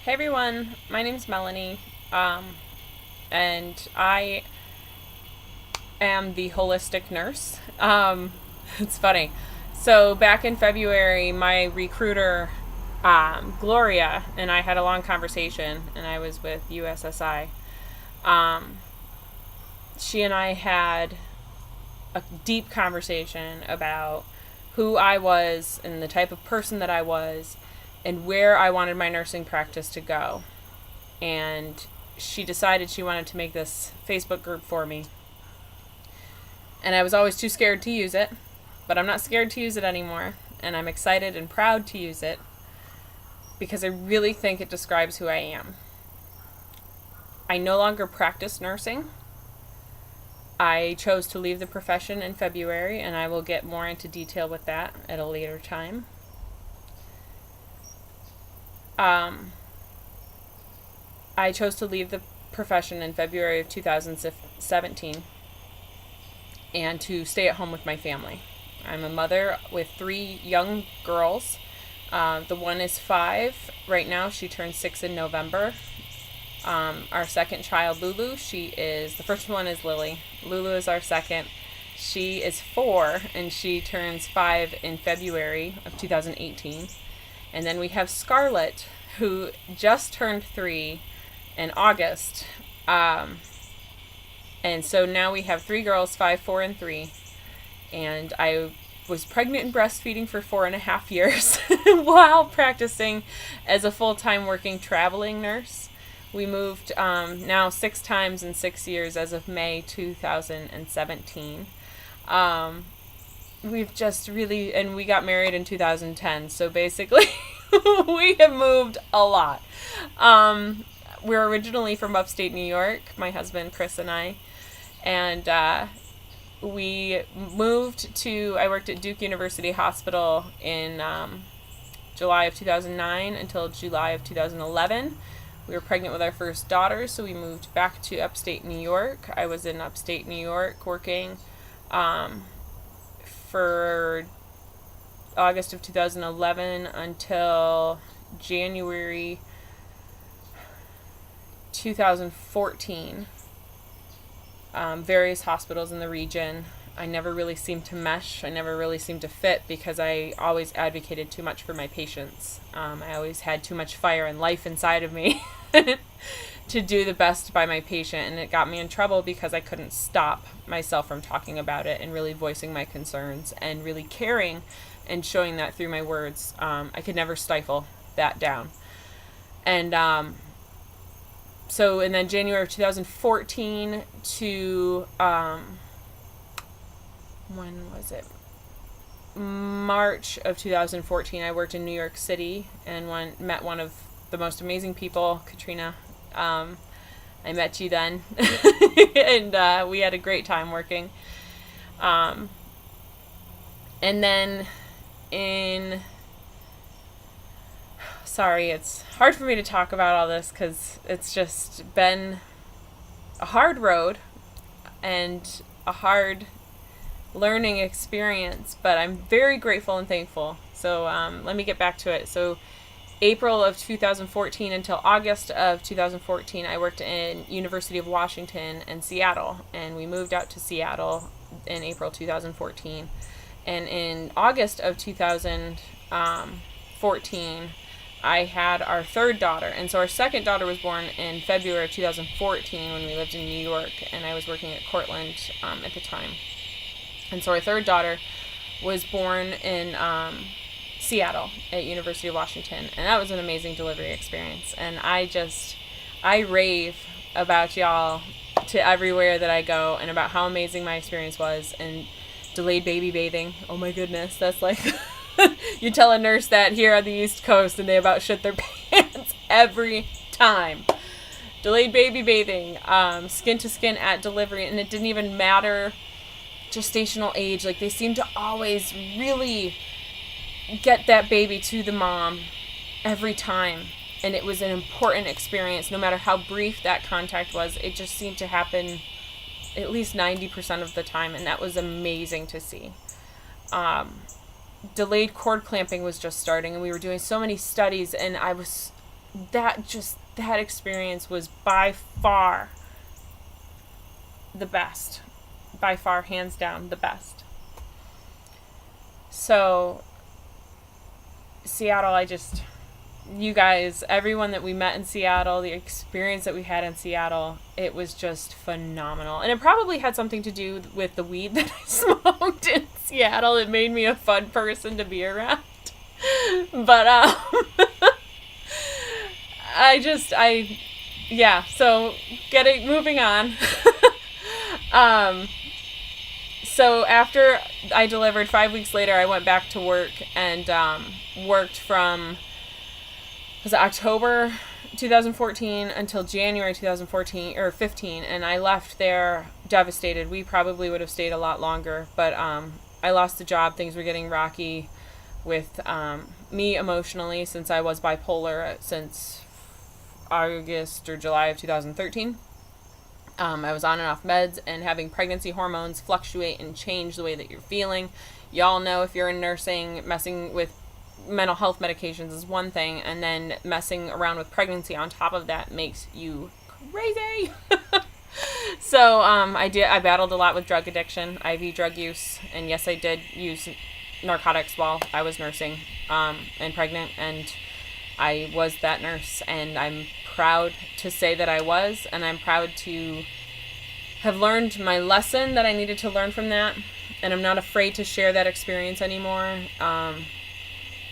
Hey everyone, my name's Melanie, and I am the holistic nurse. It's funny. So back in February, my recruiter, Gloria, and I had a long conversation, and I was with USSI. Um, she and I had a deep conversation about who I was and the type of person that I was and where I wanted my nursing practice to go. And she decided she wanted to make this Facebook group for me. And I was always too scared to use it, but I'm not scared to use it anymore. And I'm excited and proud to use it because I really think it describes who I am. I no longer practice nursing. I chose to leave the profession in February, and I will get more into detail with that at a later time. I chose to leave the profession in February of 2017 and to stay at home with my family. I'm a mother with 3 young girls. The one is 5 right now. She turns 6 in November. Our second child, Lulu, the first one is Lily. Lulu is our second. She is 4, and she turns 5 in February of 2018. And then we have Scarlett, who just turned 3 in August. And so now we have 3 girls, 5, 4, and 3. And I was pregnant and breastfeeding for 4.5 years while practicing as a full-time working traveling nurse. We moved now 6 times in 6 years as of May 2017. We've just really, and we got married in 2010, so basically we have moved a lot. We're originally from upstate New York, my husband Chris and I, and we I worked at Duke University Hospital in July of 2009 until July of 2011. We were pregnant with our first daughter, so we moved back to upstate New York. I was in upstate New York working for August of 2011 until January 2014. Various hospitals in the region. I never really seemed to mesh. I never really seemed to fit because I always advocated too much for my patients. I always had too much fire and life inside of me to do the best by my patient, and it got me in trouble because I couldn't stop myself from talking about it and really voicing my concerns and really caring and showing that through my words. I could never stifle that down. And so, and then January of 2014 to when was it? March of 2014, I worked in New York City and met one of the most amazing people, Katrina. I met you then, and we had a great time working. And then sorry, it's hard for me to talk about all this because it's just been a hard road and a hard learning experience, but I'm very grateful and thankful. So let me get back to it. So April of 2014 until August of 2014, I worked in University of Washington and Seattle, and we moved out to Seattle in April 2014. And in August of 2014, I had our third daughter. And so our second daughter was born in February of 2014 when we lived in New York, and I was working at Cortland at the time. And so our third daughter was born in Seattle at University of Washington, and that was an amazing delivery experience. And I rave about y'all to everywhere that I go and about how amazing my experience was. And delayed baby bathing, oh my goodness, that's like you tell a nurse that here on the East Coast and they about shit their pants every time. Delayed baby bathing, skin to skin at delivery, and it didn't even matter gestational age. Like, they seemed to always really get that baby to the mom every time, and it was an important experience. No matter how brief that contact was, it just seemed to happen at least 90% of the time, and that was amazing to see. Delayed cord clamping was just starting, and we were doing so many studies, and I was that experience was by far the best. By far, hands down, the best. So, Seattle, you guys, everyone that we met in Seattle, the experience that we had in Seattle, it was just phenomenal. And it probably had something to do with the weed that I smoked in Seattle. It made me a fun person to be around. But, so moving on. So after I delivered, 5 weeks later, I went back to work and worked from, was it October 2014 until January 2014 or 15, and I left there devastated. We probably would have stayed a lot longer, but I lost the job. Things were getting rocky with me emotionally, since I was bipolar since August or July of 2013. I was on and off meds, and having pregnancy hormones fluctuate and change the way that you're feeling. Y'all know, if you're in nursing, messing with mental health medications is one thing, and then messing around with pregnancy on top of that makes you crazy. So I battled a lot with drug addiction, IV drug use, and yes, I did use narcotics while I was nursing and pregnant, and I was that nurse, and I'm proud to say that I was, and I'm proud to have learned my lesson that I needed to learn from that, and I'm not afraid to share that experience anymore,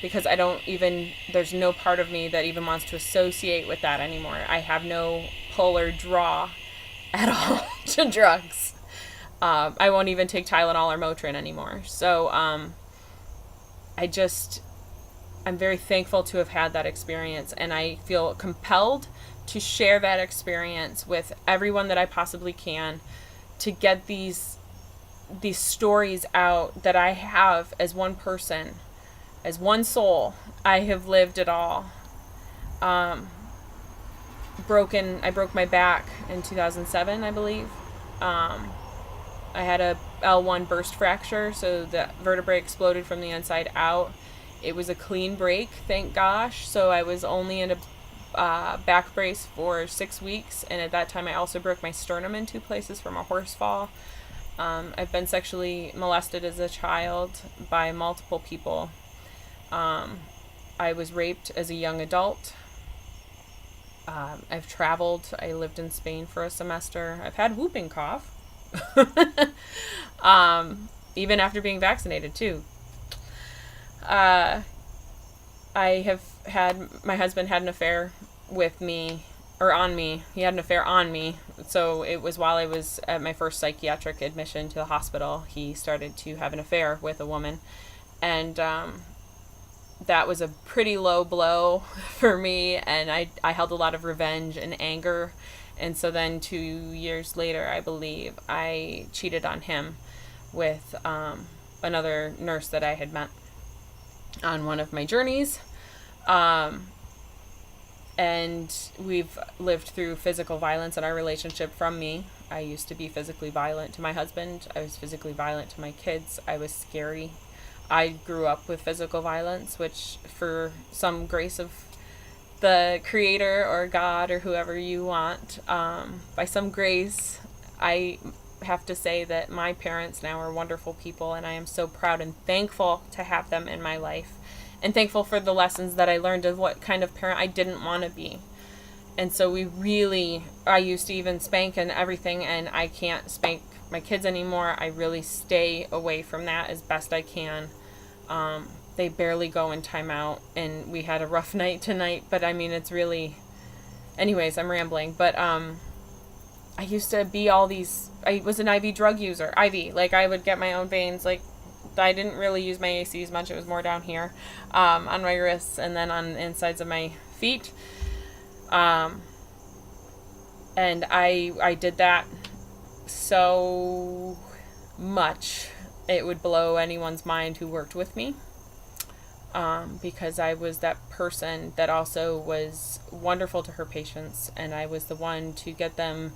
because there's no part of me that even wants to associate with that anymore. I have no pull or draw at all to drugs. I won't even take Tylenol or Motrin anymore. So I'm very thankful to have had that experience, and I feel compelled to share that experience with everyone that I possibly can, to get these stories out that I have as one person, as one soul. I have lived it all. I broke my back in 2007, I believe. I had a L1 burst fracture, so the vertebrae exploded from the inside out. It was a clean break, thank gosh. So I was only in a back brace for 6 weeks, and at that time I also broke my sternum in 2 places from a horse fall. I've been sexually molested as a child by multiple people. I was raped as a young adult. I've traveled. I lived in Spain for a semester. I've had whooping cough. Even after being vaccinated too. My husband had an affair with me, or on me. He had an affair on me. So it was while I was at my first psychiatric admission to the hospital. He started to have an affair with a woman. And that was a pretty low blow for me. And I held a lot of revenge and anger. And so then 2 years later, I believe, I cheated on him with another nurse that I had met on one of my journeys. And we've lived through physical violence in our relationship from me. I used to be physically violent to my husband. I was physically violent to my kids. I was scary. I grew up with physical violence, which, for some grace of the Creator or God or whoever you want, by some grace, I have to say that my parents now are wonderful people, and I am so proud and thankful to have them in my life, and thankful for the lessons that I learned of what kind of parent I didn't want to be. And so I used to even spank and everything, and I can't spank my kids anymore. I really stay away from that as best I can. They barely go in timeout, and we had a rough night tonight, but I mean, it's really, anyways, I'm rambling, but, I used to be I was an IV drug user, like I would get my own veins, like I didn't really use my ACs much, it was more down here, on my wrists, and then on the insides of my feet, and I did that so much, it would blow anyone's mind who worked with me. Because I was that person that also was wonderful to her patients, and I was the one to get them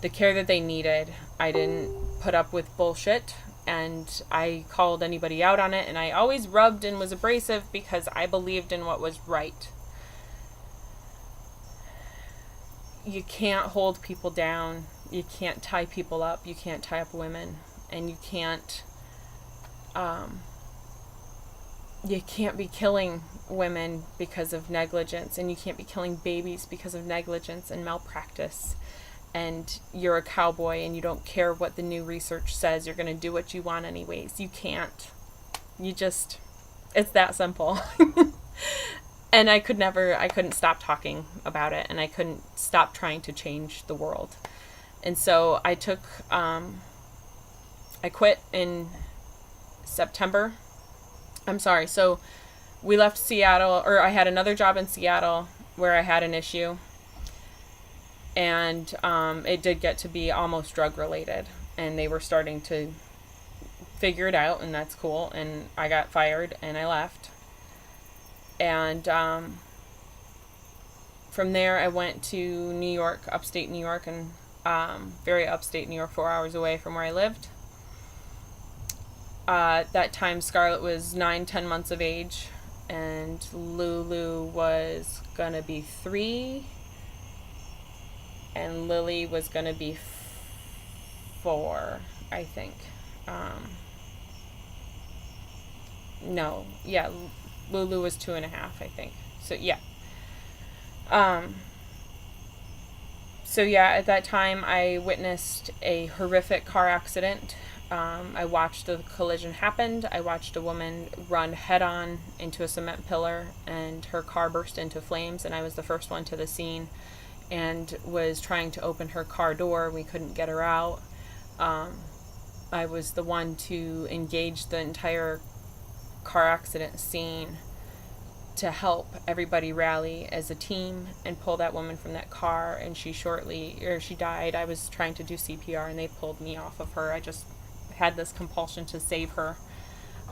the care that they needed. I didn't put up with bullshit, and I called anybody out on it, and I always rubbed and was abrasive because I believed in what was right. And so we really, I used to be all I used to be physically violent to my husband. I was physically violent to my kids. I was physically violent to my you can't hold people down. You can't tie people up. You can't tie up women. And you can't be killing women because of negligence, and you can't be killing babies because of negligence and malpractice. And you're a cowboy and you don't care what the new research says. You're going to do what you want anyways. You can't. It's that simple. And I couldn't stop talking about it, and I couldn't stop trying to change the world. And so I quit in September. I'm sorry. So we left Seattle, or I had another job in Seattle where I had an issue. And it did get to be almost drug related, and they were starting to figure it out, and that's cool. And I got fired and I left. And from there I went to New York, upstate New York, and very upstate New York, 4 hours away from where I lived. At that time, Scarlett was 9-10 months of age, and Lulu was gonna be 3, and Lily was gonna be 4, I think. Lulu was 2.5, I think. So yeah. At that time I witnessed a horrific car accident. I watched the collision happen. I watched a woman run head-on into a cement pillar, and her car burst into flames, and I was the first one to the scene and was trying to open her car door. We couldn't get her out. I was the one to engage the entire car accident scene to help everybody rally as a team and pull that woman from that car, and she died. I was trying to do CPR and they pulled me off of her. I just had this compulsion to save her,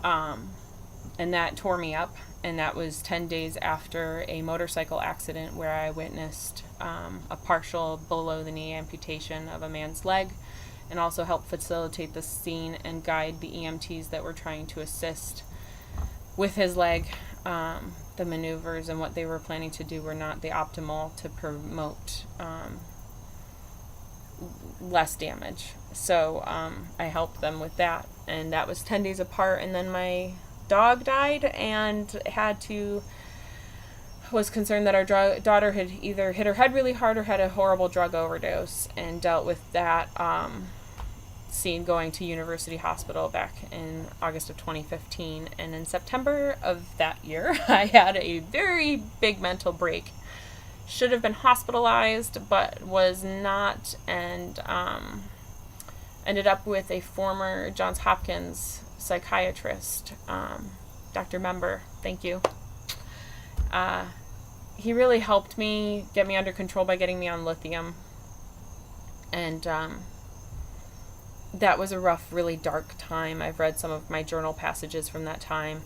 and that tore me up. And that was 10 days after a motorcycle accident where I witnessed a partial below-the-knee amputation of a man's leg, and also helped facilitate the scene and guide the EMTs that were trying to assist with his leg. The maneuvers and what they were planning to do were not the optimal to promote less damage. So I helped them with that, and that was 10 days apart. And then my dog died, and was concerned that our daughter had either hit her head really hard or had a horrible drug overdose, and dealt with that scene going to University Hospital back in August of 2015. And in September of that year, I had a very big mental break. Should have been hospitalized, but was not, and ended up with a former Johns Hopkins psychiatrist, Dr. Member. Thank you. He really helped me get me under control by getting me on lithium. And that was a rough, really dark time. I've read some of my journal passages from that time.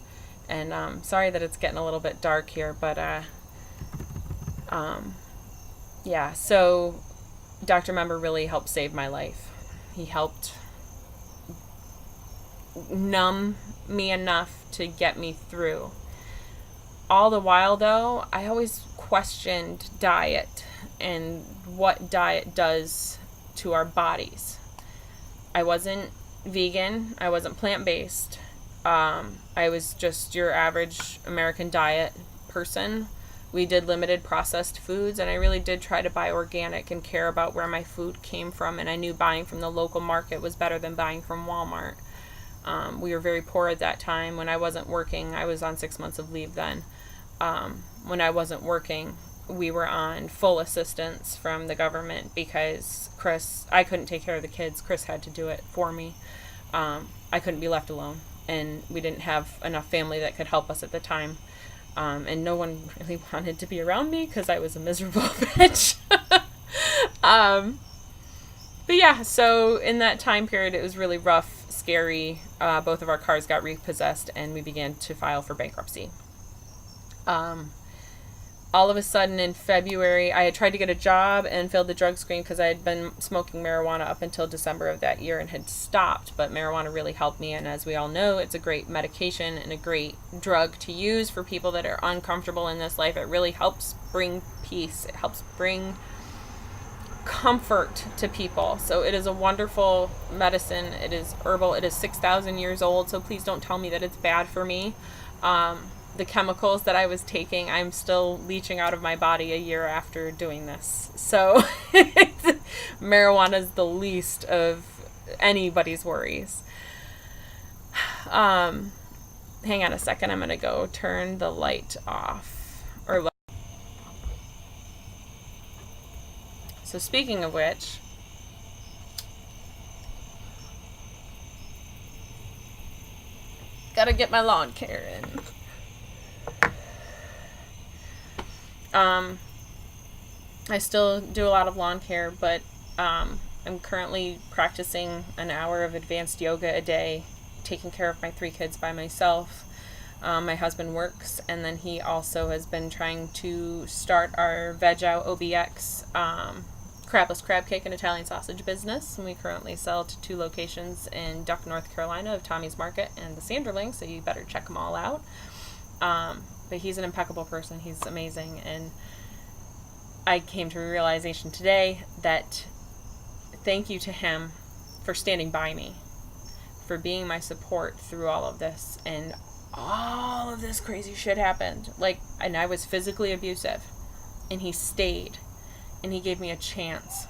And sorry that it's getting a little bit dark here, but so Dr. Member really helped save my life. He helped numb me enough to get me through. All the while, though, I always questioned diet and what diet does to our bodies. I wasn't vegan. I wasn't plant-based. I was just your average American diet person. We did limited processed foods, and I really did try to buy organic and care about where my food came from, and I knew buying from the local market was better than buying from Walmart. We were very poor at that time. When I wasn't working, I was on 6 months of leave then. When I wasn't working, we were on full assistance from the government because I couldn't take care of the kids. Chris had to do it for me. I couldn't be left alone, and we didn't have enough family that could help us at the time. And no one really wanted to be around me because I was a miserable bitch. But yeah, so in that time period, it was really rough, scary. Both of our cars got repossessed, and we began to file for bankruptcy. All of a sudden in February, I had tried to get a job and failed the drug screen because I had been smoking marijuana up until December of that year and had stopped, but marijuana really helped me, and as we all know, it's a great medication and a great drug to use for people that are uncomfortable in this life. It really helps bring peace. It helps bring comfort to people. So it is a wonderful medicine. It is herbal. It is 6,000 years old. So please don't tell me that it's bad for me. The chemicals that I was taking, I'm still leaching out of my body a year after doing this. So marijuana is the least of anybody's worries. Hang on a second. I'm going to go turn the light off. So speaking of which, gotta get my lawn care in. I still do a lot of lawn care, but I'm currently practicing an hour of advanced yoga a day, taking care of my 3 kids by myself. My husband works, and then he also has been trying to start our Veg Out OBX crabless crab cake and Italian sausage business, and we currently sell to 2 locations in Duck, North Carolina of Tommy's Market and the Sanderling, so you better check them all out. But he's an impeccable person. He's amazing, and I came to a realization today that thank you to him for standing by me, for being my support through all of this, and all of this crazy shit happened. And I was physically abusive, and he stayed, and he gave me a chance.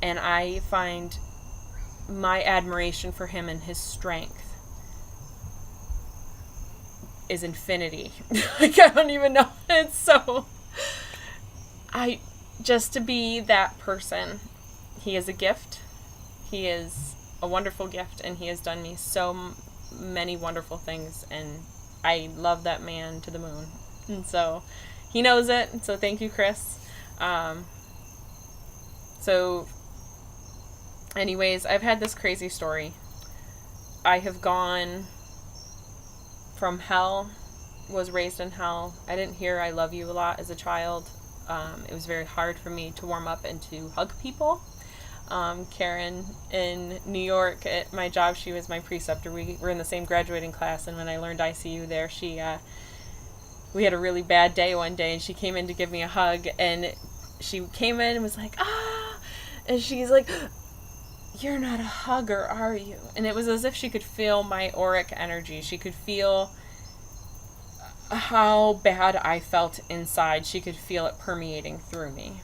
And I find my admiration for him and his strength is infinity. I don't even know. It's so... just to be that person, he is a gift. He is a wonderful gift, and he has done me so many wonderful things, and I love that man to the moon. And so he knows it. So thank you, Chris. So anyways, I've had this crazy story. I have gone from hell, was raised in hell. I didn't hear I love you a lot as a child. It was very hard for me to warm up and to hug people. Karen in New York at my job, she was my preceptor. We were in the same graduating class, and when I learned ICU there, we had a really bad day one day, and she came in to give me a hug, and she came in and was like, and she's like, "You're not a hugger, are you?" And it was as if she could feel my auric energy. She could feel how bad I felt inside. She could feel it permeating through me.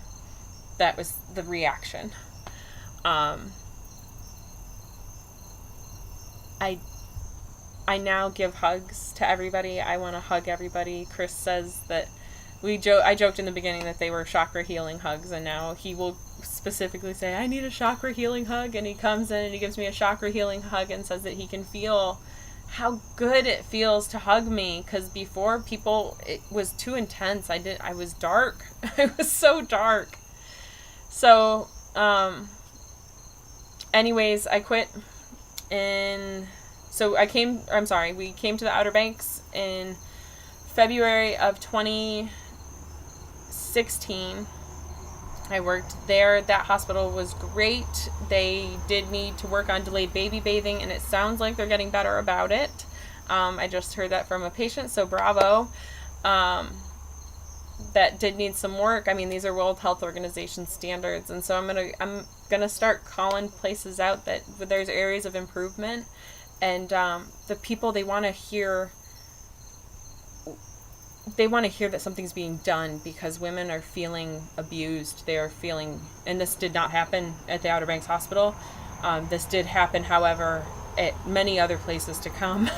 That was the reaction. I now give hugs to everybody. I want to hug everybody. Chris says that I joked in the beginning that they were chakra healing hugs, and now he will specifically say, "I need a chakra healing hug," and he comes in and he gives me a chakra healing hug and says that he can feel how good it feels to hug me, because before it was too intense. I was dark. I was so dark. So, anyways, I quit we came to the Outer Banks in February of 2016. I worked there. That hospital was great. They did need to work on delayed baby bathing, and it sounds like they're getting better about it. I just heard that from a patient, so bravo. That did need some work. I mean, these are World Health Organization standards, and so I'm gonna start calling places out that there's areas of improvement, and the people, they want to hear that something's being done, because women are feeling abused. They are feeling, and this did not happen at the Outer Banks Hospital. This did happen, however, at many other places to come.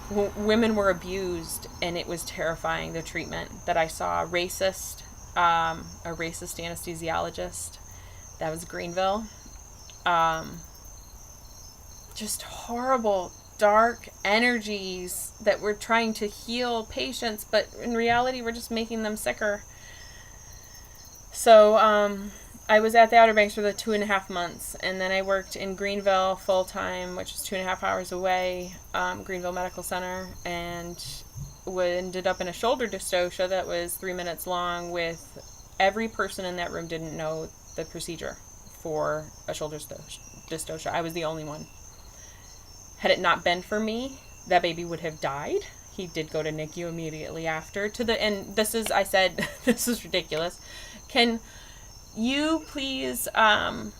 Women were abused, and it was terrifying, the treatment that I saw. A racist anesthesiologist. That was Greenville. Just horrible, dark energies that we're trying to heal patients, but in reality we're just making them sicker. So I was at the Outer Banks for the 2.5 months, and then I worked in Greenville full-time, which is 2.5 hours away, Greenville Medical Center, and ended up in a shoulder dystocia that was 3 minutes long. With every person in that room didn't know the procedure for a shoulder dystocia. I was the only one. Had it not been for me, that baby would have died. He did go to NICU immediately after. And I said, this is ridiculous. you please, can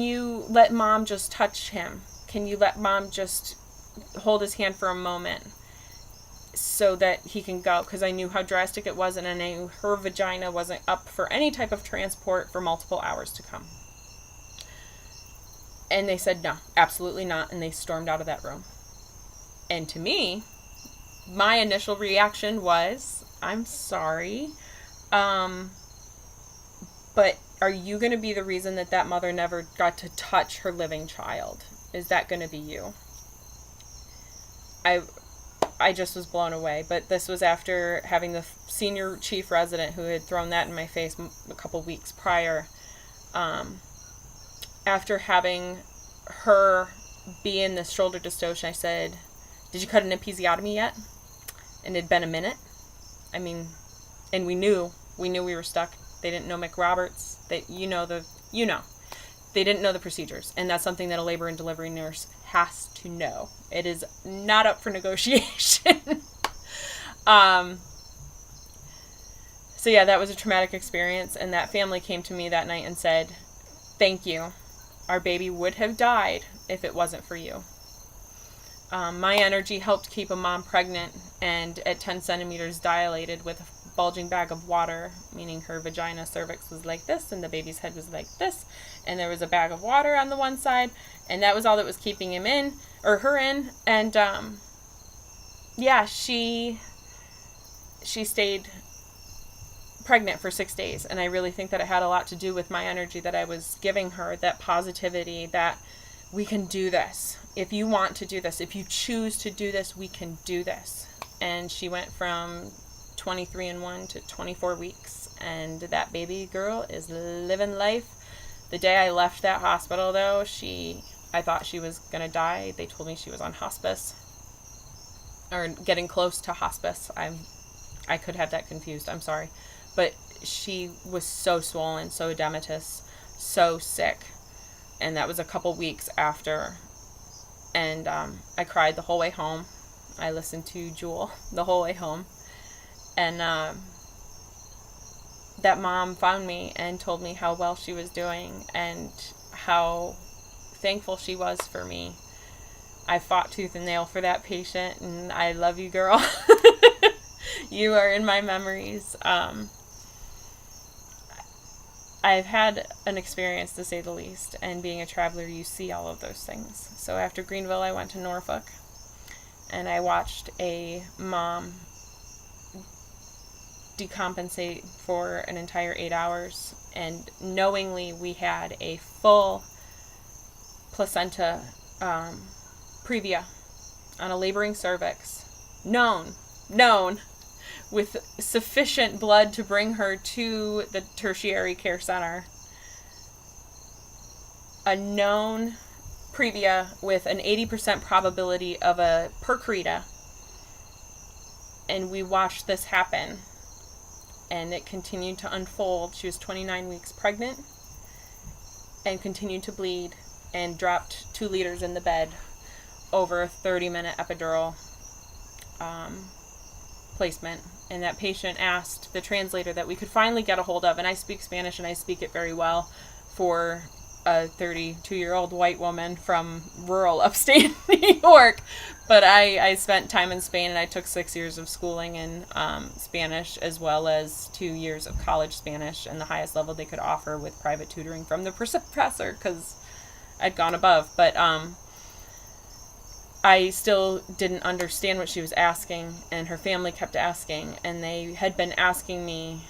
you let mom just touch him? Can you let mom just hold his hand for a moment so that he can go? Because I knew how drastic it was, and I knew her vagina wasn't up for any type of transport for multiple hours to come. And they said, no, absolutely not. And they stormed out of that room. And to me, my initial reaction was, I'm sorry, but are you going to be the reason that that mother never got to touch her living child? Is that going to be you? I just was blown away. But this was after having the senior chief resident who had thrown that in my face a couple weeks prior. After having her be in this shoulder dystocia, I said, did you cut an episiotomy yet? And it had been a minute. I mean, and we knew we were stuck. They didn't know McRoberts. They didn't know the procedures. And that's something that a labor and delivery nurse has to know. It is not up for negotiation. So yeah, that was a traumatic experience. And that family came to me that night and said, thank you. Our baby would have died if it wasn't for you. My energy helped keep a mom pregnant and at 10 centimeters dilated with a bulging bag of water, meaning her vagina cervix was like this and the baby's head was like this, and there was a bag of water on the one side, and that was all that was keeping him in, or her in. And yeah, she stayed pregnant for 6 days, and I really think that it had a lot to do with my energy that I was giving her, that positivity, that we can do this. If you want to do this, if you choose to do this, we can do this. And she went from 23-1 to 24 weeks, and that baby girl is living life. The day I left that hospital, though, I thought she was gonna die. They told me she was on hospice, or getting close to hospice. I could have that confused, I'm sorry. But she was so swollen, so edematous, so sick. And that was a couple weeks after. And I cried the whole way home. I listened to Jewel the whole way home. And that mom found me and told me how well she was doing and how thankful she was for me. I fought tooth and nail for that patient, and I love you, girl. You are in my memories. I've had an experience, to say the least, and being a traveler, you see all of those things. So after Greenville, I went to Norfolk, and I watched a mom decompensate for an entire 8 hours, and knowingly we had a full placenta previa on a laboring cervix, known, with sufficient blood to bring her to the tertiary care center. A known previa with an 80% probability of a percreta. And we watched this happen. And it continued to unfold. She was 29 weeks pregnant and continued to bleed and dropped 2 liters in the bed over a 30-minute epidural placement. And that patient asked the translator that we could finally get a hold of, and I speak Spanish and I speak it very well for a 32-year-old white woman from rural upstate New York. But I spent time in Spain, and I took 6 years of schooling in Spanish, as well as 2 years of college Spanish, and the highest level they could offer with private tutoring from the professor, because I'd gone above. But I still didn't understand what she was asking, and her family kept asking, and they had been asking me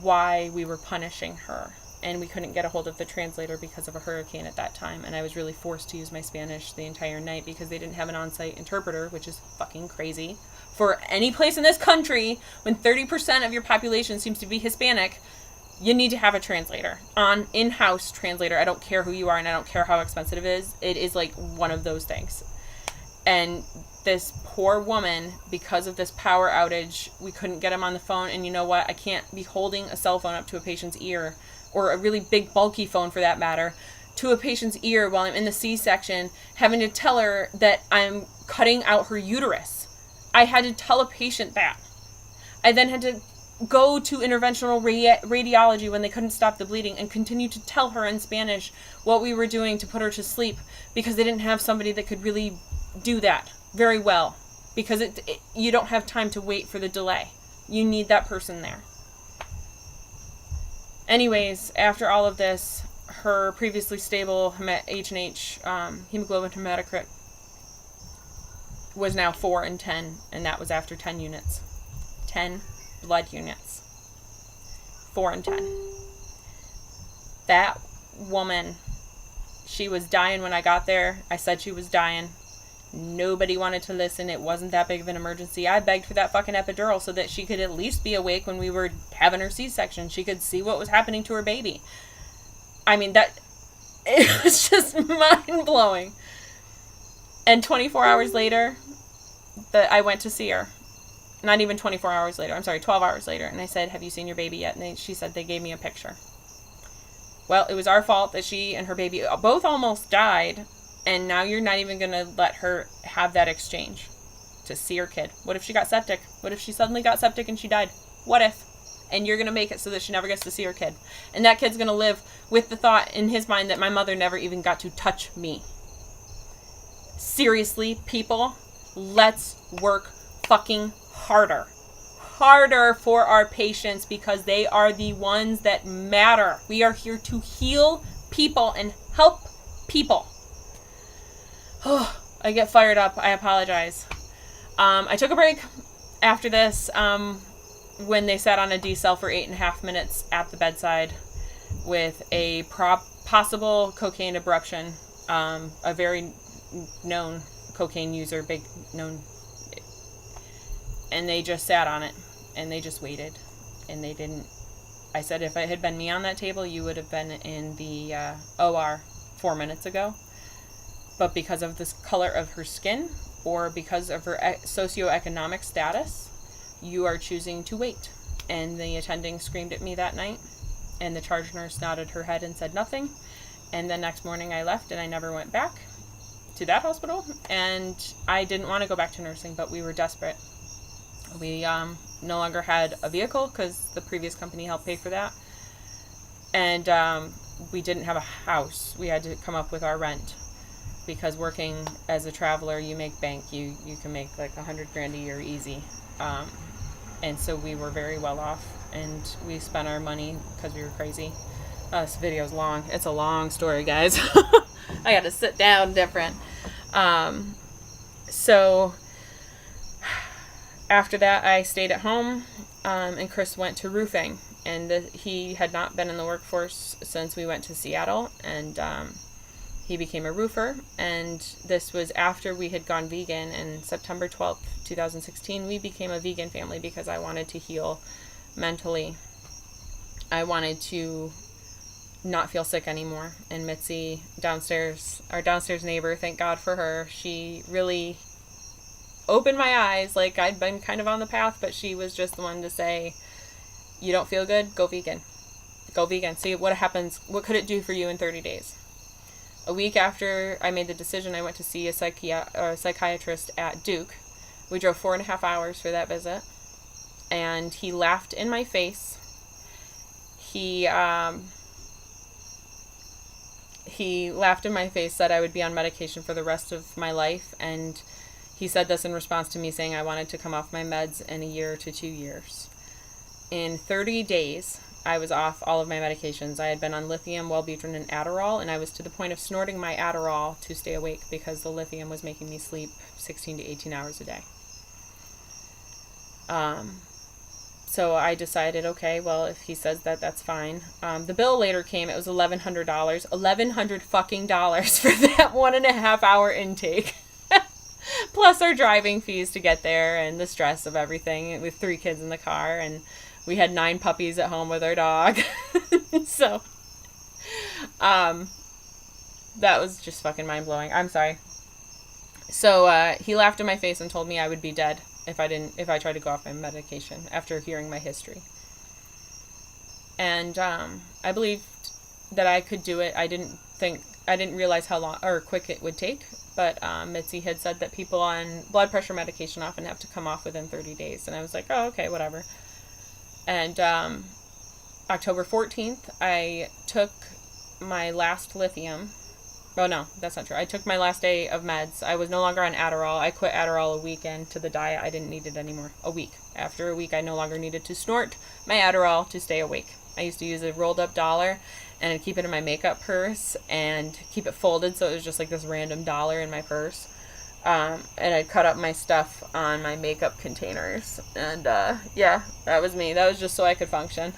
why we were punishing her, and we couldn't get a hold of the translator because of a hurricane at that time, and I was really forced to use my Spanish the entire night because they didn't have an on-site interpreter, which is fucking crazy. For any place in this country, when 30% of your population seems to be Hispanic, you need to have a translator, in-house translator. I don't care who you are, and I don't care how expensive it is. It is like one of those things. And this poor woman, because of this power outage, we couldn't get him on the phone. And you know what? I can't be holding a cell phone up to a patient's ear, or a really big bulky phone for that matter, to a patient's ear while I'm in the C-section, having to tell her that I'm cutting out her uterus. I had to tell a patient that. I then had to go to interventional radiology when they couldn't stop the bleeding and continue to tell her in Spanish what we were doing to put her to sleep, because they didn't have somebody that could really do that very well, because you don't have time to wait for the delay. You need that person there. Anyways, after all of this, her previously stable H&H hemoglobin hematocrit was now 4 and 10, and that was after 10 units. 10 blood units. 4 and 10. That woman, she was dying when I got there. I said she was dying. Nobody wanted to listen. It wasn't that big of an emergency. I begged for that fucking epidural so that she could at least be awake when we were having her C-section. She could see what was happening to her baby. I mean, it was just mind-blowing. And 24 hours later, I went to see her. Not even 24 hours later. I'm sorry, 12 hours later. And I said, have you seen your baby yet? And she said they gave me a picture. Well, it was our fault that she and her baby both almost died. And now you're not even going to let her have that exchange to see her kid. What if she got septic? What if she suddenly got septic and she died? What if? And you're going to make it so that she never gets to see her kid. And that kid's going to live with the thought in his mind that my mother never even got to touch me. Seriously, people, let's work fucking harder. Harder for our patients, because they are the ones that matter. We are here to heal people and help people. I get fired up. I apologize. I took a break after this when they sat on a D-cell for 8.5 minutes at the bedside with a possible cocaine abruption. A very known cocaine user, big known. And they just sat on it and they just waited. And they didn't. I said, if it had been me on that table, you would have been in the OR 4 minutes ago. But because of the color of her skin or because of her socioeconomic status, you are choosing to wait. And the attending screamed at me that night, and the charge nurse nodded her head and said nothing. And the next morning I left, and I never went back to that hospital. And I didn't want to go back to nursing, but we were desperate. We no longer had a vehicle because the previous company helped pay for that. And we didn't have a house. We had to come up with our rent. Because working as a traveler, you make bank. You can make like $100,000 a year easy. And so we were very well off, and we spent our money because we were crazy. This video's long. It's a long story, guys. I got to sit down different. So after that, I stayed at home, and Chris went to roofing. And he had not been in the workforce since we went to Seattle, and he became a roofer. And this was after we had gone vegan. And September 12th, 2016, we became a vegan family because I wanted to heal mentally. I wanted to not feel sick anymore. And Mitzi downstairs, our downstairs neighbor, thank God for her, she really opened my eyes. Like, I'd been kind of on the path, but she was just the one to say, you don't feel good? Go vegan. Go vegan. See what happens. What could it do for you in 30 days? A week after I made the decision, I went to see a psychiatrist at Duke. We drove 4.5 hours for that visit. And he laughed in my face. He laughed in my face, said I would be on medication for the rest of my life. And he said this in response to me saying I wanted to come off my meds in 1 year to 2 years. In 30 days, I was off all of my medications. I had been on lithium, Wellbutrin, and Adderall, and I was to the point of snorting my Adderall to stay awake because the lithium was making me sleep 16 to 18 hours a day. So I decided, okay, well, if he says that, that's fine. The bill later came. It was $1,100. $1,100 fucking dollars for that 1.5 hour intake. Plus our driving fees to get there and the stress of everything with 3 kids in the car, and we had 9 puppies at home with our dog. So, that was just fucking mind-blowing. I'm sorry. So, he laughed in my face and told me I would be dead if I tried to go off my medication after hearing my history. And, I believed that I could do it. I didn't realize how long or quick it would take. But Mitzi had said that people on blood pressure medication often have to come off within 30 days. And I was like, oh, okay, whatever. And October 14th, I took my last lithium. Oh, no, that's not true. I took my last day of meds. I was no longer on Adderall. I quit Adderall a week into the diet. I didn't need it anymore. A week. After a week, I no longer needed to snort my Adderall to stay awake. I used to use a rolled up dollar and I'd keep it in my makeup purse and keep it folded so it was just like this random dollar in my purse. And I'd cut up my stuff on my makeup containers. And yeah, that was me. That was just so I could function.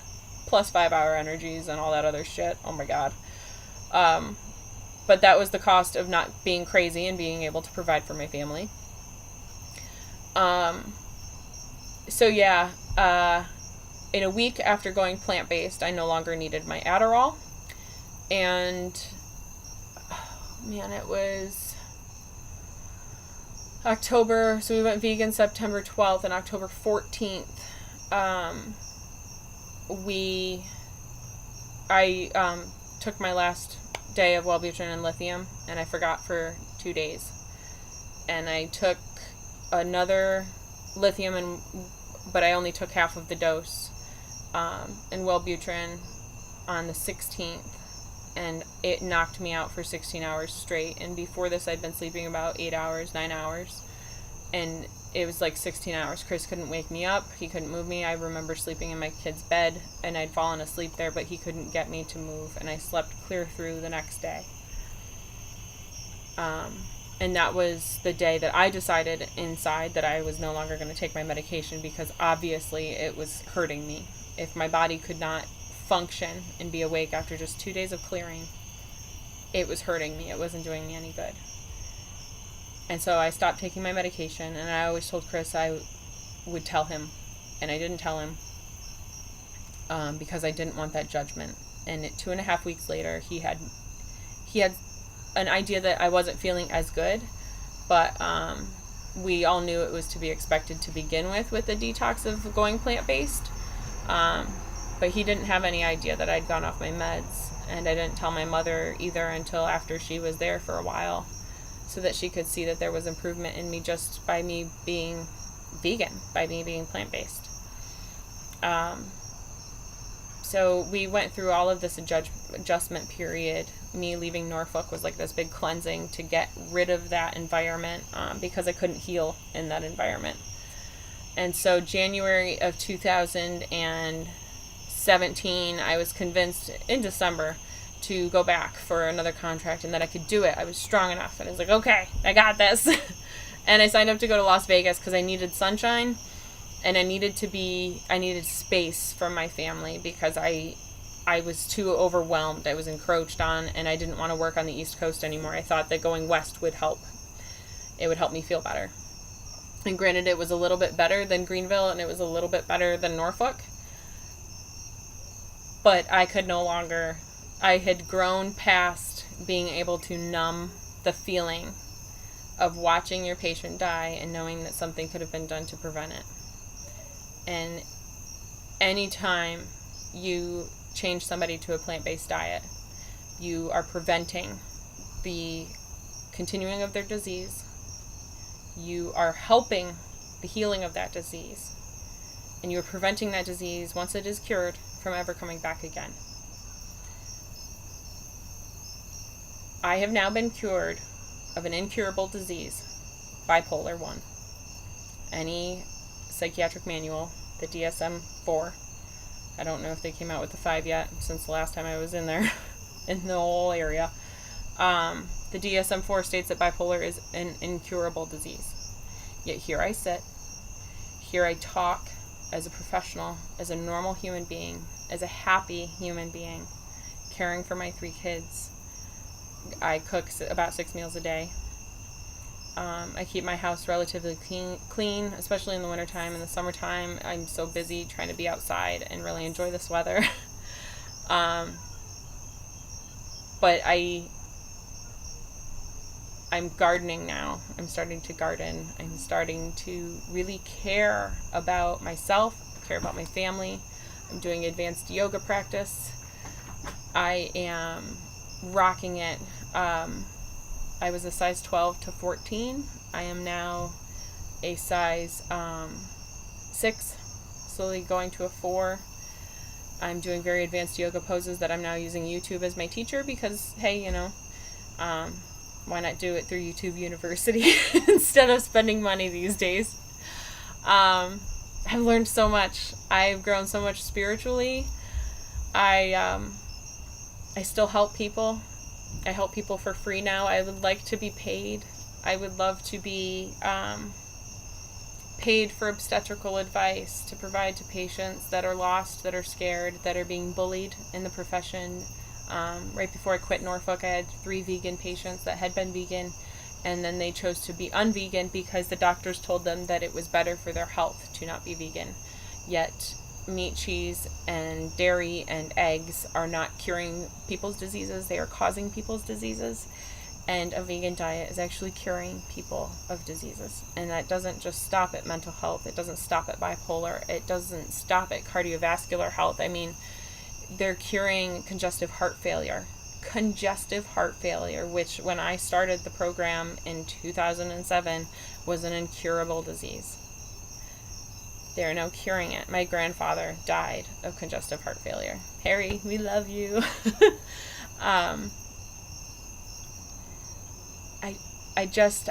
Plus 5-hour energies and all that other shit. Oh my god. But that was the cost of not being crazy and being able to provide for my family. So yeah, in a week after going plant-based, I no longer needed my Adderall. And, man, it was October, so we went vegan September 12th, and October 14th, I took my last day of Wellbutrin and lithium, and I forgot for 2 days. And I took another lithium, but I only took half of the dose, and Wellbutrin on the 16th, and it knocked me out for 16 hours straight. And before this, I'd been sleeping about 8 hours, 9 hours, and it was like 16 hours. Chris couldn't wake me up. He couldn't move me. I remember sleeping in my kid's bed, and I'd fallen asleep there, but he couldn't get me to move, and I slept clear through the next day. And that was the day that I decided inside that I was no longer going to take my medication, because obviously it was hurting me. If my body could not function and be awake after just 2 days of clearing, it was hurting me. It wasn't doing me any good. And so I stopped taking my medication, and I always told Chris I would tell him, and I didn't tell him because I didn't want that judgment. And 2.5 weeks later, he had an idea that I wasn't feeling as good, but we all knew it was to be expected to begin with the detox of going plant-based. But he didn't have any idea that I'd gone off my meds, and I didn't tell my mother either until after she was there for a while, so that she could see that there was improvement in me just by me being vegan, by me being plant-based. So we went through all of this adjustment period. Me leaving Norfolk was like this big cleansing to get rid of that environment, because I couldn't heal in that environment. And so January of 2017, I was convinced in December to go back for another contract, and that I could do it. I was strong enough, and I was like, okay, I got this. And I signed up to go to Las Vegas because I needed sunshine, and I needed space from my family, because I was too overwhelmed. I was encroached on, and I didn't want to work on the East Coast anymore. I thought that going west would help. It would help me feel better. And granted, it was a little bit better than Greenville, and it was a little bit better than Norfolk. But I could no longer. I had grown past being able to numb the feeling of watching your patient die and knowing that something could have been done to prevent it. And anytime you change somebody to a plant-based diet, you are preventing the continuing of their disease. You are helping the healing of that disease. And you're preventing that disease, once it is cured, from ever coming back again. I have now been cured of an incurable disease, bipolar 1. Any psychiatric manual, the DSM-4. I don't know if they came out with the 5 yet, since the last time I was in there, in the whole area. The DSM-4 states that bipolar is an incurable disease. Yet here I sit, here I talk as a professional, as a normal human being, as a happy human being, caring for my 3 kids. I cook about 6 meals a day. I keep my house relatively clean, especially in the wintertime. In the summertime, I'm so busy trying to be outside and really enjoy this weather. But I'm gardening now. I'm starting to garden. I'm starting to really care about myself, care about my family. I'm doing advanced yoga practice. I am rocking it. I was a size 12 to 14. I am now a size 6. slowly going to a 4. I'm doing very advanced yoga poses that I'm now using YouTube as my teacher because, hey, why not do it through YouTube University instead of spending money these days? I've learned so much. I've grown so much spiritually. I still help people. I help people for free now. I would like to be paid. I would love to be paid for obstetrical advice to provide to patients that are lost, that are scared, that are being bullied in the profession. Right before I quit Norfolk, I had 3 vegan patients that had been vegan, and then they chose to be unvegan because the doctors told them that it was better for their health to not be vegan. Yet meat, cheese, and dairy and eggs are not curing people's diseases. They are causing people's diseases. And a vegan diet is actually curing people of diseases. And that doesn't just stop at mental health. It doesn't stop at bipolar. It doesn't stop at cardiovascular health. I mean, they're curing congestive heart failure. Congestive heart failure, which when I started the program in 2007 was an incurable disease. They are now curing it. My grandfather died of congestive heart failure. Harry, we love you.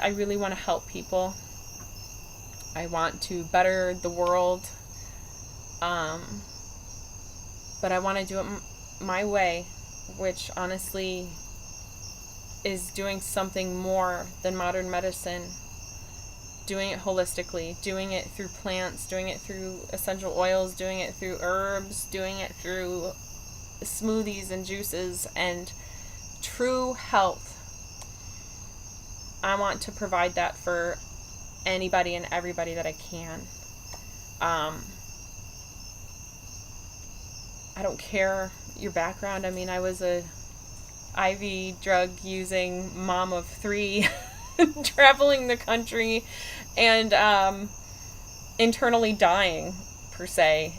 I really want to help people. I want to better the world. But I want to do it my way, which honestly is doing something more than modern medicine. Doing it holistically, doing it through plants, doing it through essential oils, doing it through herbs, doing it through smoothies and juices, and true health. I want to provide that for anybody and everybody that I can. I don't care your background. I mean, I was a IV drug using mom of 3 traveling the country and internally dying, per se.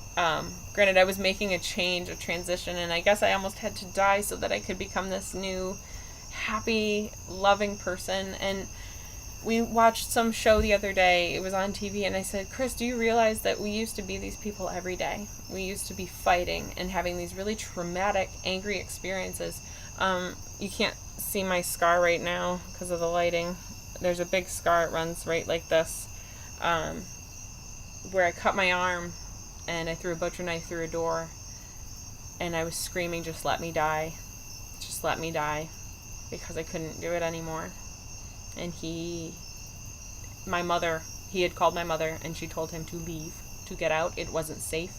Granted, I was making a change, a transition, and I guess I almost had to die so that I could become this new happy, loving person. And we watched some show the other day. It was on TV, and I said, Chris, do you realize that we used to be these people every day? We used to be fighting and having these really traumatic, angry experiences. You can't see my scar right now because of the lighting. There's a big scar. It runs right like this, where I cut my arm and I threw a butcher knife through a door, and I was screaming, just let me die. Just let me die, because I couldn't do it anymore. And he had called my mother, and she told him to leave, to get out. It wasn't safe.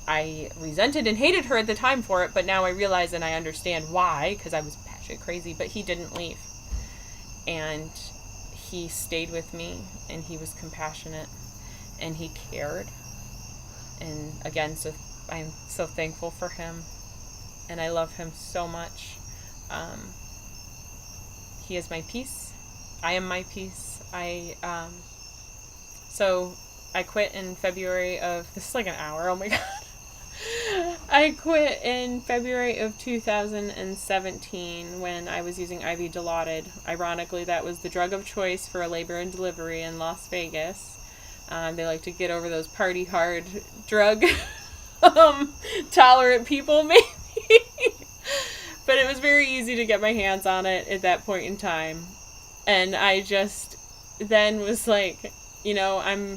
I resented and hated her at the time for it, but now I realize and I understand why, because I was batshit crazy, but he didn't leave. And he stayed with me, and he was compassionate, and he cared. And again, so I'm so thankful for him, and I love him so much. He is my peace. I am my peace. So I quit in February of, this is like an hour, oh my god. I quit in February of 2017 when I was using IV Dilaudid. Ironically, that was the drug of choice for a labor and delivery in Las Vegas. They like to get over those party hard drug tolerant people, maybe. But it was very easy to get my hands on it at that point in time. And I just then was like, I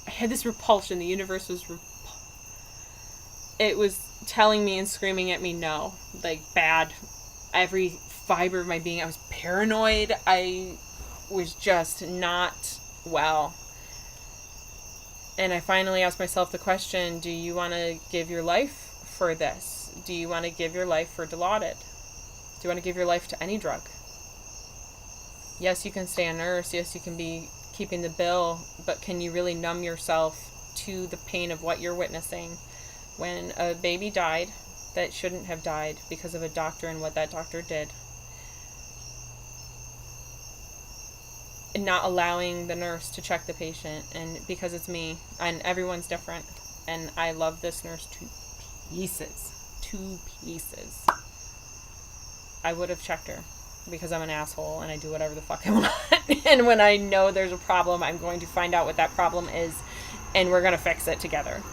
had this repulsion. The universe was it was telling me and screaming at me, no, like bad. Every fiber of my being, I was paranoid. I was just not well. And I finally asked myself the question, do you want to give your life for this? Do you want to give your life for Dilaudid? Do you want to give your life to any drug? Yes, you can stay a nurse. Yes, you can be keeping the bill. But can you really numb yourself to the pain of what you're witnessing? When a baby died that shouldn't have died because of a doctor and what that doctor did. And not allowing the nurse to check the patient. And because it's me, and everyone's different. And I love this nurse to pieces. To pieces. I would have checked her. Because I'm an asshole and I do whatever the fuck I want. And when I know there's a problem, I'm going to find out what that problem is and we're going to fix it together.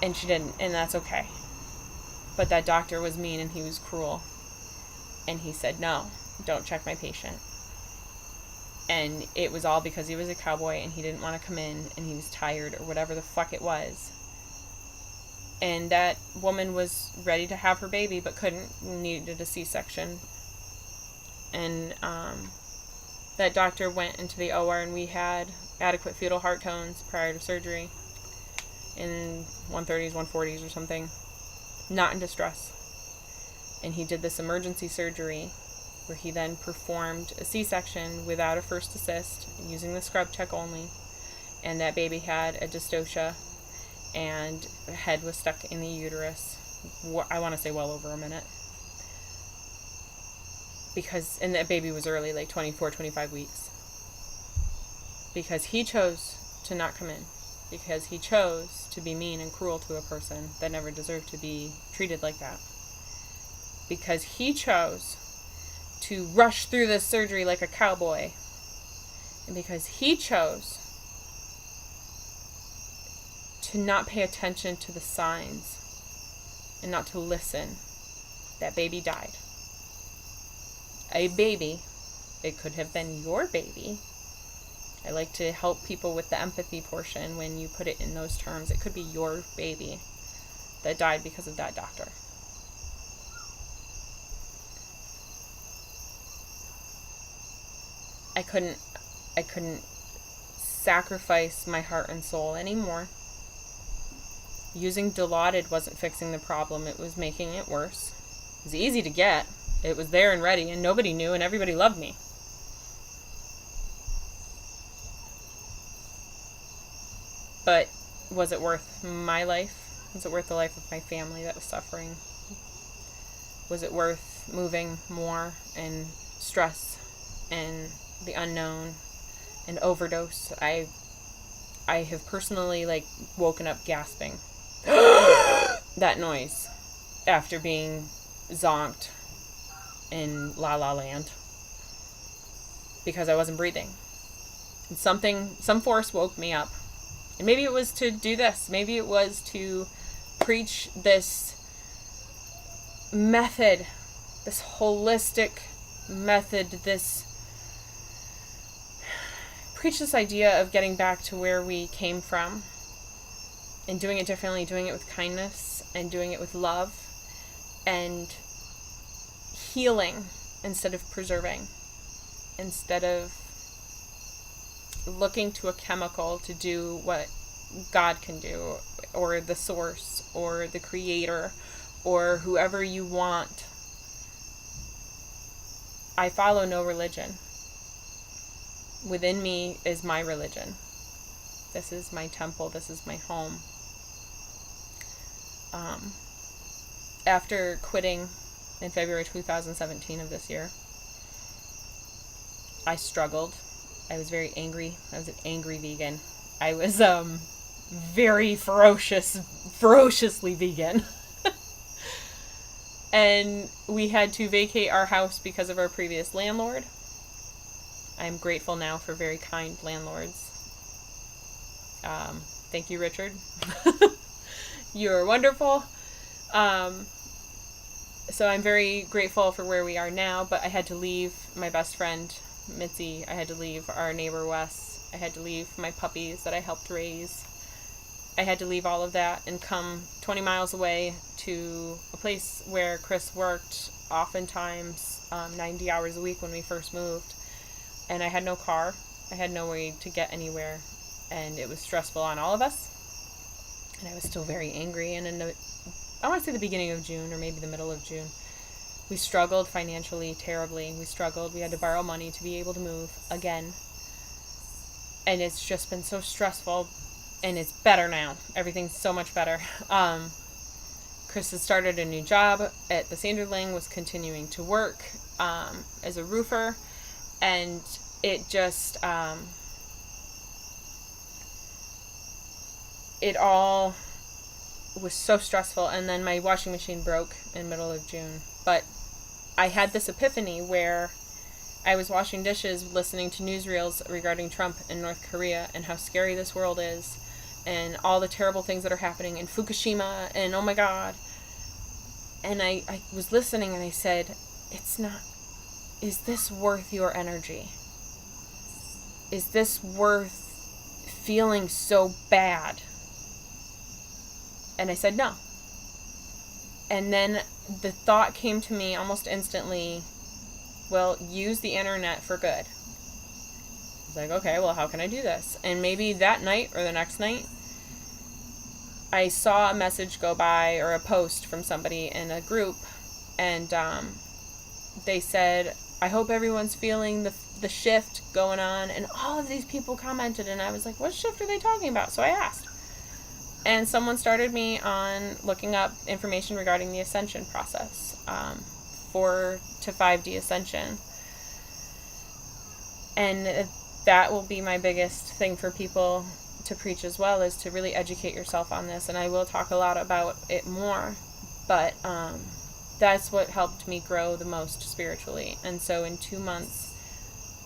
And she didn't, and that's okay. But that doctor was mean and he was cruel. And he said, no, don't check my patient. And it was all because he was a cowboy and he didn't want to come in and he was tired or whatever the fuck it was. And that woman was ready to have her baby but couldn't, needed a C-section. And that doctor went into the OR and we had adequate fetal heart tones prior to surgery. In 130s, 140s or something, not in distress. And he did this emergency surgery where he then performed a C-section without a first assist, using the scrub tech only. And that baby had a dystocia and the head was stuck in the uterus. I want to say well over a minute. And that baby was early, like 24, 25 weeks. Because he chose to not come in. Because he chose to be mean and cruel to a person that never deserved to be treated like that. Because he chose to rush through this surgery like a cowboy. And because he chose to not pay attention to the signs and not to listen, that baby died. A baby, it could have been your baby. I like to help people with the empathy portion when you put it in those terms. It could be your baby that died because of that doctor. I couldn't sacrifice my heart and soul anymore. Using Dilaudid wasn't fixing the problem. It was making it worse. It was easy to get. It was there and ready, and nobody knew, and everybody loved me. But was it worth my life? Was it worth the life of my family that was suffering? Was it worth moving more and stress and the unknown and overdose? I have personally woken up gasping that noise after being zonked in La La Land because I wasn't breathing. And some force woke me up. And maybe it was to do this. Maybe it was to preach this method, this holistic method, preach this idea of getting back to where we came from and doing it differently, doing it with kindness and doing it with love and healing instead of preserving, instead of looking to a chemical to do what God can do, or the source, or the creator, or whoever you want. I follow no religion. Within me is my religion. This is my temple. This is my home. After quitting in February 2017 of this year, I struggled. I was very angry. I was an angry vegan. I was very ferociously vegan. And we had to vacate our house because of our previous landlord. I'm grateful now for very kind landlords. Thank you, Richard. You're wonderful. So I'm very grateful for where we are now, but I had to leave my best friend, Mitzi. I had to leave our neighbor, Wes. I had to leave my puppies that I helped raise. I had to leave all of that and come 20 miles away to a place where Chris worked oftentimes 90 hours a week when we first moved. And I had no car. I had no way to get anywhere. And it was stressful on all of us. And I was still very angry. And I want to say the beginning of June or maybe the middle of June, we struggled financially terribly. We struggled. We had to borrow money to be able to move again. And it's just been so stressful. And it's better now. Everything's so much better. Chris has started a new job at the Sanderling, was continuing to work as a roofer. And it just, it all was so stressful. And then my washing machine broke in the middle of June. But I had this epiphany where I was washing dishes, listening to newsreels regarding Trump and North Korea and how scary this world is and all the terrible things that are happening in Fukushima and oh my God. And I was listening and I said, it's not, is this worth your energy? Is this worth feeling so bad? And I said no. And then the thought came to me almost instantly, well, use the internet for good. I was like, okay, well, how can I do this? And maybe that night or the next night, I saw a message go by or a post from somebody in a group, and they said, I hope everyone's feeling the shift going on. And all of these people commented, and I was like, what shift are they talking about? So I asked. And someone started me on looking up information regarding the ascension process, 4 to 5D ascension. And that will be my biggest thing for people to preach as well, is to really educate yourself on this. And I will talk a lot about it more, but that's what helped me grow the most spiritually. And so in 2 months,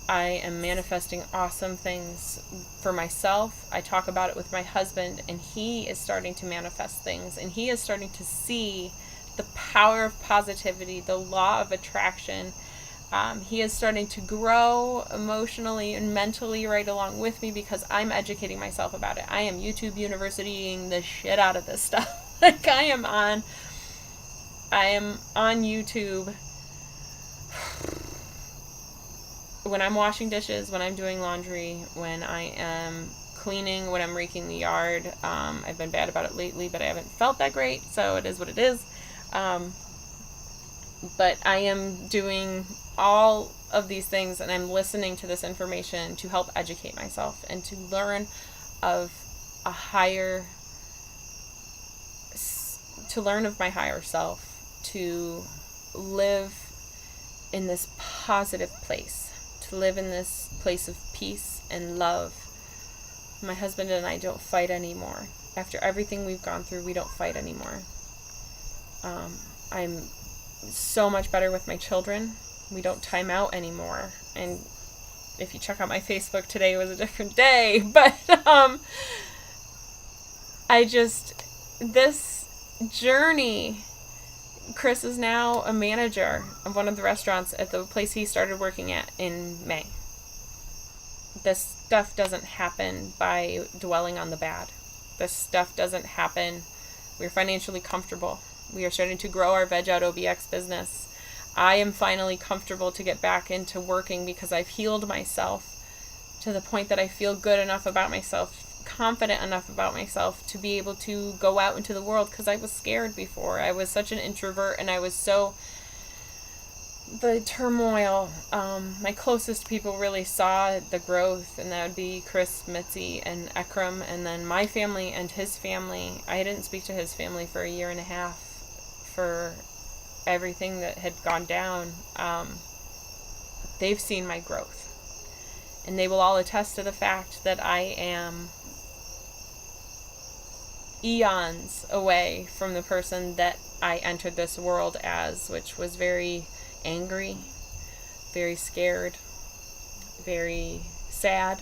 I am manifesting awesome things for myself. I talk about it with my husband, and he is starting to manifest things, and he is starting to see the power of positivity, the law of attraction. He is starting to grow emotionally and mentally right along with me because I'm educating myself about it. I am YouTube universitying the shit out of this stuff. Like I am on YouTube when I'm washing dishes, when I'm doing laundry, when I am cleaning, when I'm raking the yard. I've been bad about it lately, but I haven't felt that great, so it is what it is. But I am doing all of these things, and I'm listening to this information to help educate myself and to learn of my higher self, to live in this positive place, to live in this place of peace and love. My husband and I don't fight anymore. After everything we've gone through, we don't fight anymore. I'm so much better with my children. We don't time out anymore. And if you check out my Facebook, today was a different day. But this journey, Chris is now a manager of one of the restaurants at the place he started working at in May. This stuff doesn't happen by dwelling on the bad. This stuff doesn't happen. We're financially comfortable. We are starting to grow our Veg Out OBX business. I am finally comfortable to get back into working because I've healed myself to the point that I feel good enough about myself, confident enough about myself to be able to go out into the world, because I was scared before. I was such an introvert, and I was so... the turmoil. My closest people really saw the growth, and that would be Chris, Mitzi, and Ekram, and then my family and his family. I didn't speak to his family for 1.5 years for everything that had gone down. They've seen my growth, and they will all attest to the fact that I am eons away from the person that I entered this world as, which was very angry, very scared, very sad.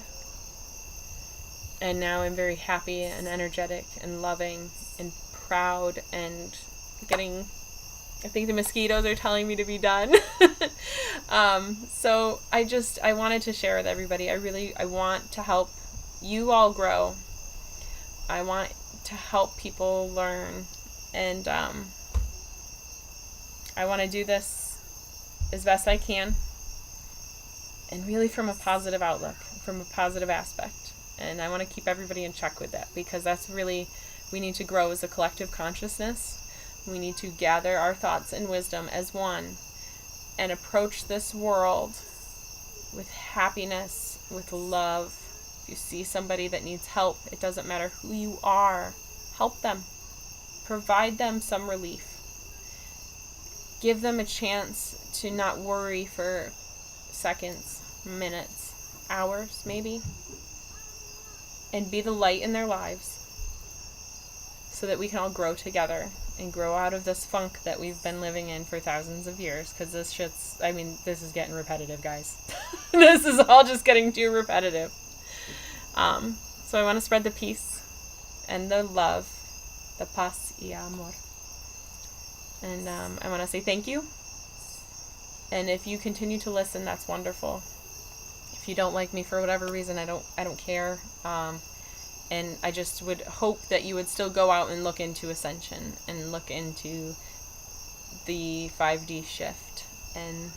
And now I'm very happy and energetic and loving and proud and getting... I think the mosquitoes are telling me to be done. So I wanted to share with everybody. I want to help you all grow. I want to help people learn. And I want to do this as best I can. And really from a positive outlook, from a positive aspect. And I want to keep everybody in check with that, because that's really, we need to grow as a collective consciousness. We need to gather our thoughts and wisdom as one and approach this world with happiness, with love. If you see somebody that needs help, it doesn't matter who you are, help them. Provide them some relief. Give them a chance to not worry for seconds, minutes, hours maybe, and be the light in their lives so that we can all grow together and grow out of this funk that we've been living in for thousands of years. Because this this is getting repetitive, guys. This is all just getting too repetitive. So I want to spread the peace and the love, the paz y amor. And I want to say thank you. And if you continue to listen, that's wonderful. If you don't like me for whatever reason, I don't care. And I just would hope that you would still go out and look into ascension and look into the 5D shift and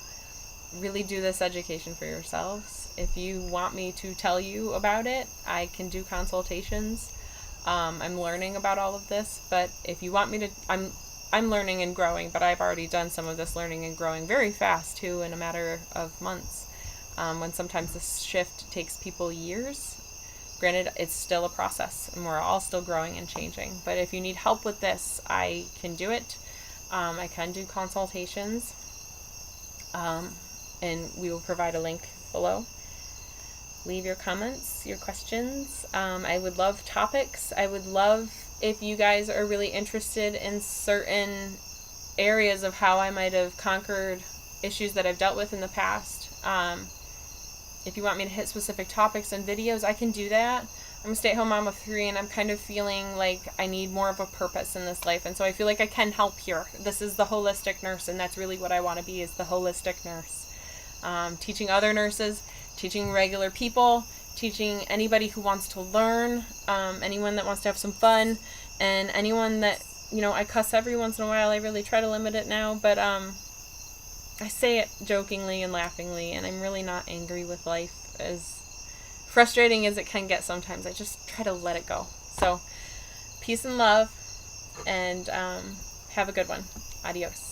really do this education for yourselves. If you want me to tell you about it, I can do consultations. I'm learning about all of this, but if you want me to, I'm learning and growing, but I've already done some of this learning and growing very fast too, in a matter of months. When sometimes this shift takes people years. Granted, it's still a process, and we're all still growing and changing. But if you need help with this, I can do it. I can do consultations, and we will provide a link below. Leave your comments, your questions. I would love topics. I would love if you guys are really interested in certain areas of how I might have conquered issues that I've dealt with in the past. If you want me to hit specific topics and videos, I can do that. I'm a stay-at-home mom of 3, and I'm kind of feeling like I need more of a purpose in this life, and so I feel like I can help here. This is the holistic nurse, and that's really what I want to be, is the holistic nurse. Teaching other nurses, teaching regular people, teaching anybody who wants to learn, anyone that wants to have some fun, and anyone that, I cuss every once in a while. I really try to limit it now, but I say it jokingly and laughingly, and I'm really not angry with life. As frustrating as it can get sometimes, I just try to let it go. So, peace and love, and have a good one. Adios.